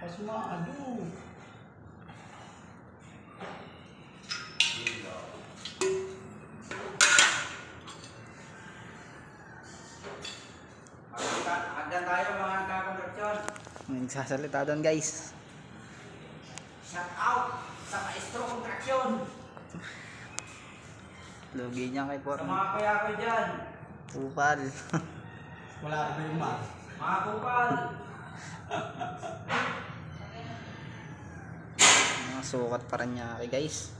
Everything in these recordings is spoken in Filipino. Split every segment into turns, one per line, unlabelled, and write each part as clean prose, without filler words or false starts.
Pasmado.
Agad tayo mga kakontraksyon.
Nagsasalita doon guys.
Shout out sa maestro kontraksyon.
Lugi niya kay
Sa
Forman.
mga kuya ko dyan.
Kupal.
Wala rin ba yung ma?
Mga kupal.
Mga sukat pa rin niya kay guys.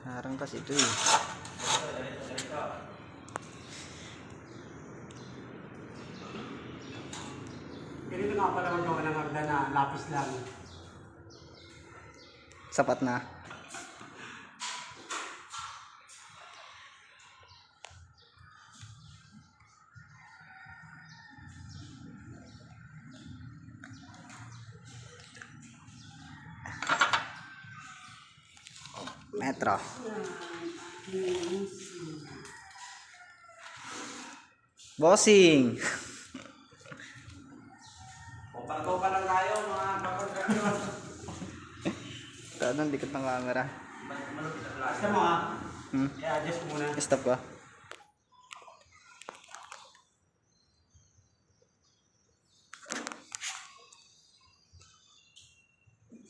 Harang kasi ito eh.
Ganito nga pala magawa ng hagdan na lapis lang.
Sapat na. Metro. Bossing.
Kupal-kupal lang tayo mga kakontraksyon.
Tanong dikit ng camera.
Basta mo ha.
Hmm?
I-adjust muna.
Stop ko.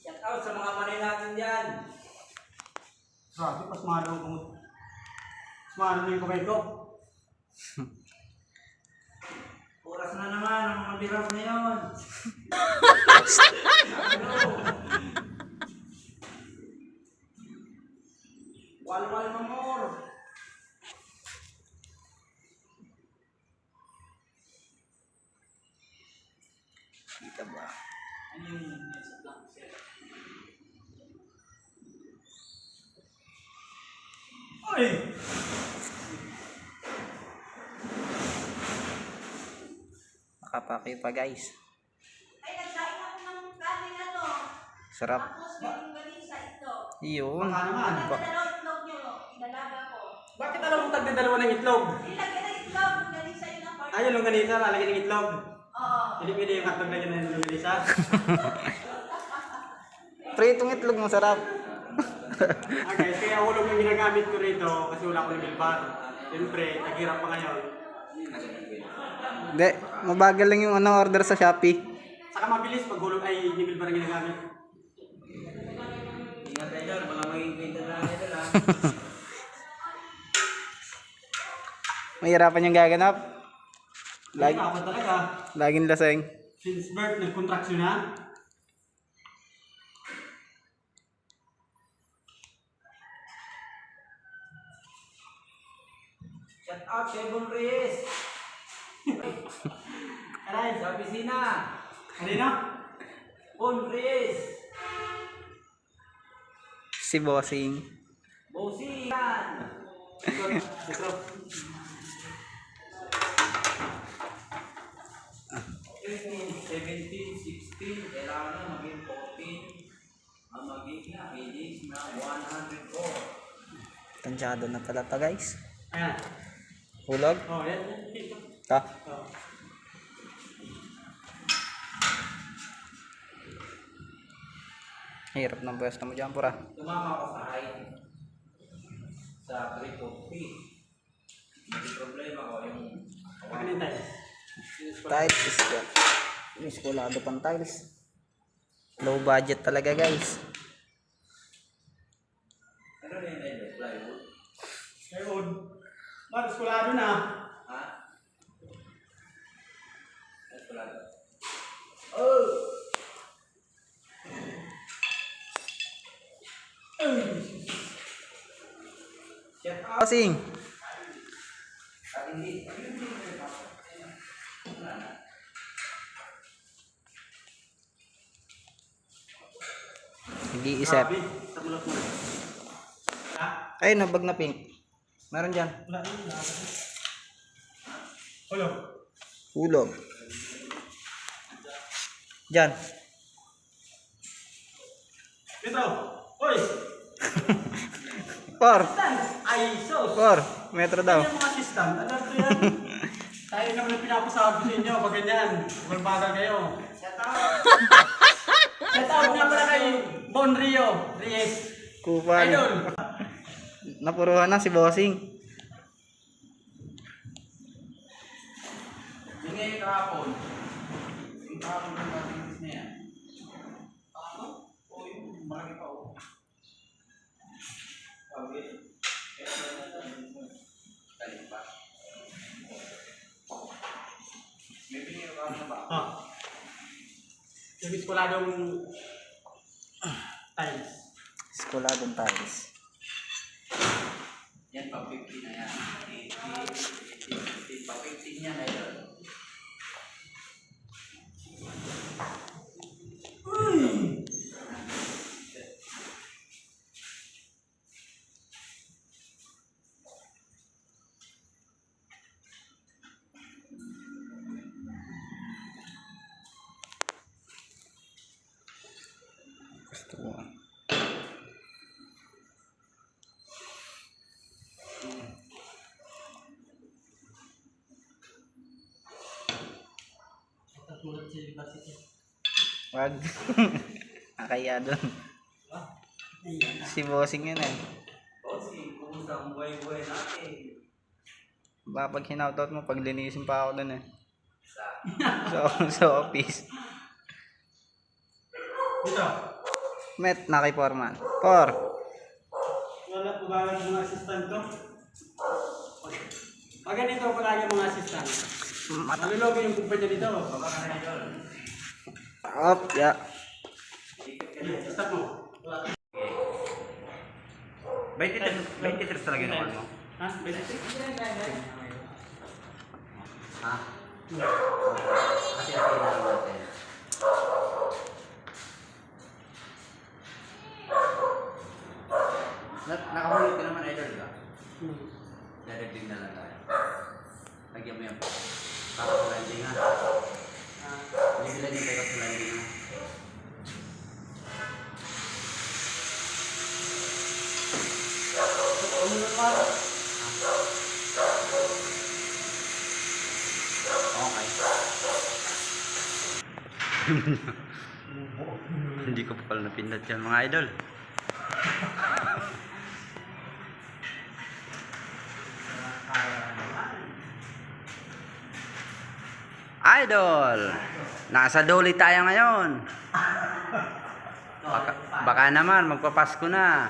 Shout out sa mga manay natin dyan.
Grabe, pasmado ang kumot. Pasmado na yung kamay ko.
Oras na naman ang mga birak na yun. Wal-wal mamor.
Kita ba?
Ano yung nasa blank set?
Uy!
Nakapaki pa guys.
Ay, nagsain ako ng kanin ano.
Sarap.
Tapos may balisa ito.
Iyon.
Baka naman.
Ang dalawa itlog nyo, inalaga ko.
Bakit alam mo tagdadalawa ng itlog?
Ilagay ng itlog, balisa yun ang part.
Ay, yung longganisa, lalagyan ng itlog.
Oo.
Hindi pwede yung hotdog lagyan ng longganisa.
Pritong itlog masarap.
Ah guys, kaya hulog yung ginagamit ko rito kasi wala ko ng milbar. Siyempre, naghirap pa ngayon.
Hindi, mabagal lang yung order sa Shopee.
Saka mabilis pag hulog ay hindi milbar ang ginagamit.
Ingat tayo dyan, mga maging kwenta na natin lang.
Mahirapan yung gaganap.
Lagi ako talaga.
Laging laseng.
Since birth, nag-contraction na.
Shout out kay Bon Reyes.
Aray,
Sa opisina.
kanina?
Bon Reyes.
Si Bossing.
Bosian.
Ito.
17, 16, kailangan na maging 14. Ang magiging ages na 104.
Tansyado na pala to guys.
Ayan.
Hulog.
Oh, yan.
Ta.
Oh.
Hirap ng pwesto mo dyan pura.
Tumama ako sa height. Sa 340. Hindi problema ko yung
Pagkanin tayo.
Tiles is yan. Miskulado pang tiles. Low budget talaga guys.
ano na yung plywood?
Ayun. Maros kulado na.
Ha? Ano pala? Oh! Shout out!
Bossing.
Hindi.
Nag-iisip.
Grabe. Sa mulot mo. Ha?
Ay, nabag na pink. Meron dyan.
Wala na. Hulog.
Hulog. Dyan.
Ito. Hoy!
Por.
Ay, sos!
Por. Metro daw.
Yan yung mga assistant. Alam ko yan. Tayo naman ang pinapasabi sa inyo. Pag ganyan. Magbaga kayo. Shout out nga pala kay Bon Rio. Reyes.
Kupal.
Idol.
Napuruhan na si Bossing.
Yung ngayon kahapon. Yung kahapon ng ating na yan. Ano? O yung marami pa o. Okay. Tayo pa. May piniro ka na ba?
Ah. Yung iskoladong tiles.
Skoladong tiles.
Yan pa 50 na yan. 80 pa 50 niya na yun.
Gusto ko.
Katulad sa university.
Wag. Nakaya doon. Si Bossing yun eh.
Bossy, kumusta ang buhay-buhay natin?
Pag hinoutout mo, paglinisin pa ako doon eh.
Sa
Sa office.
Dito.
Met na kay Foreman. Por.
Wala po ba ang mga assistant ko? Pag ganito palagi mga assistant. Malulogi yung kumpanya dito.
baba ka na yun.
Up, ya.
Stop mo.
23 talaga yung ano mo?
Ha? Basic?
Ha? Kasi ako yung natin. Nakahulog ka naman, idol ka? Dadagdig na lang tayo. Lagyan mo yan. Para sa landing ha. Bibilan yung tayo sa landing ha. Okay. Hindi ko pa pala napindot yan mga idol. Idol! Nasa Doli tayo ngayon. Baka naman, magpapasko na.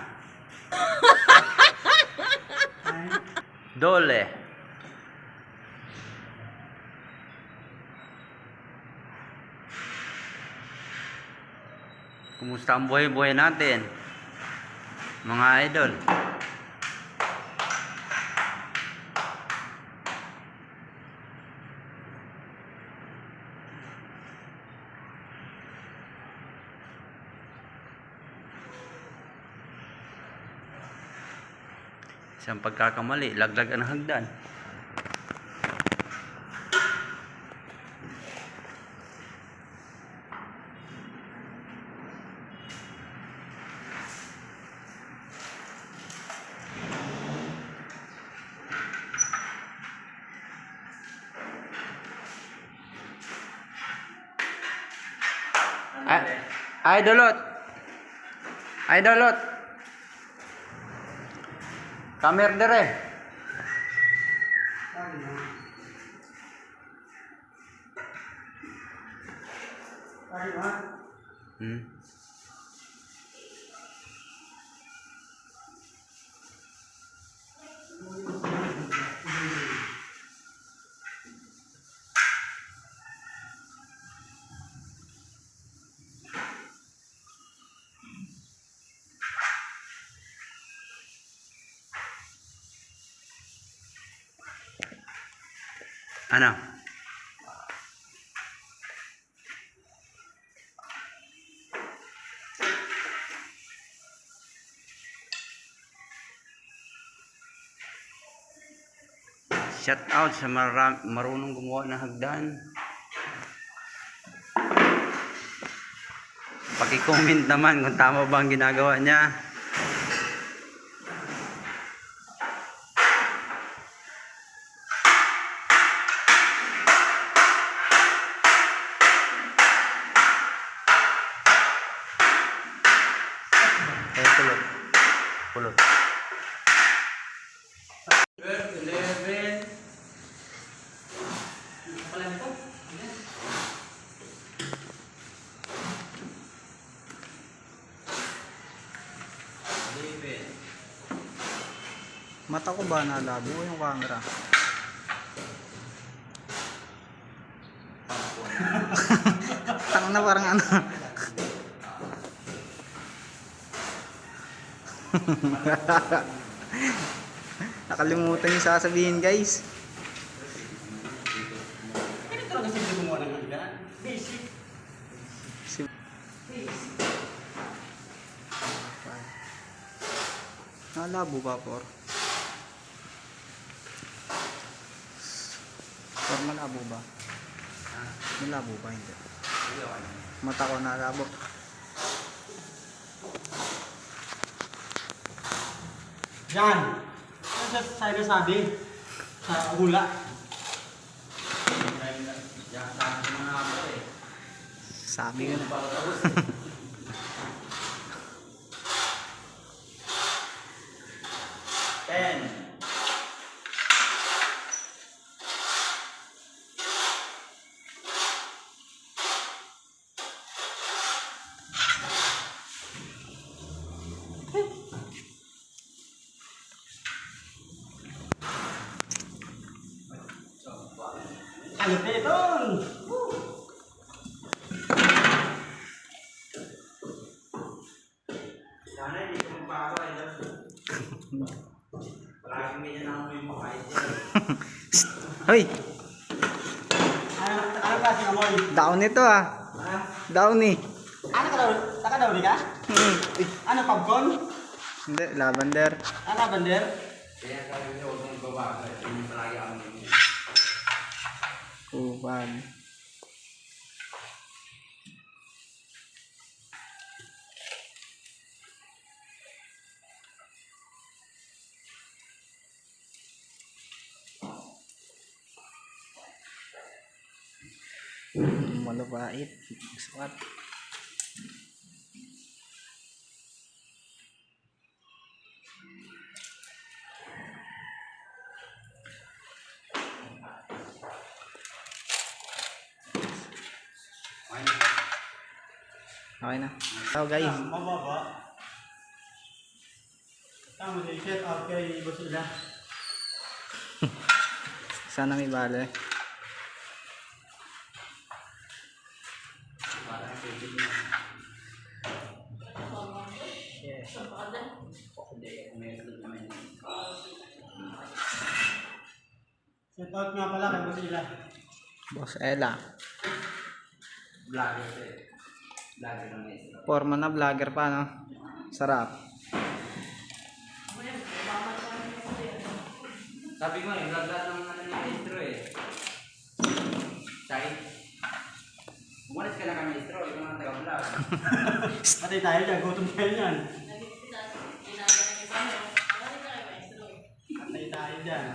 Dole. Kumusta ang buhay-buhay natin? Mga idol. Isang pagkakamali, laglag ang hagdan. Idolot. Idolot. Kamer dere. Ano? Shout out sa marunong gumawa ng hagdan.
Paki-comment naman kung tama ba ang ginagawa niya. Kulot. Kulot.
12, 11.
Pala nito?
Mata ko ba nalabo yung camera? Tang na parang ano. Nakalimutan yung sasabihin guys.
Hindi talaga simple gumawa ng hanggan. Basic.
Si nalabo ba por? Por malabo ba? Malabo ba hindi? Mata ko nalabo.
Yan. Ano sa sinasabi? Sa hula.
Sabi ko na.
Ano na ito?
Sana hindi ko magbago eh. Palaging ganyan ako yung makait yan.
Hoy,
Ano klase ka mo?
down ito ah.
Ha?
Down eh.
Ano ka daw? Taka daw di ka? Ano popcorn?
Hindi, lavender.
Ano bander?
Kaya sabi niyo, huwag mong babago eh. Hindi palagi ako ganyan.
Upan. Malabait. Sukat.
Okay na.
Okay na. So guys,
Mababa. Tama si set out kay Boss Ila.
sana may bale.
Parang pwede niya.
Yes.
Hindi, may sunod naman yun.
Set out nga pala kay Boss Ila.
Boss Ella.
Vlogger ito eh. Vlogger ng maestro.
Forma na vlogger pa no. Sarap.
Sabi ko eh, vlog lahat ng ano ni maestro eh. Sabi, umalis ka na kami maestro, ikaw ang taga-vlog.
Patay tayo dyan, gutom tayo dyan. Patay tayo dyan.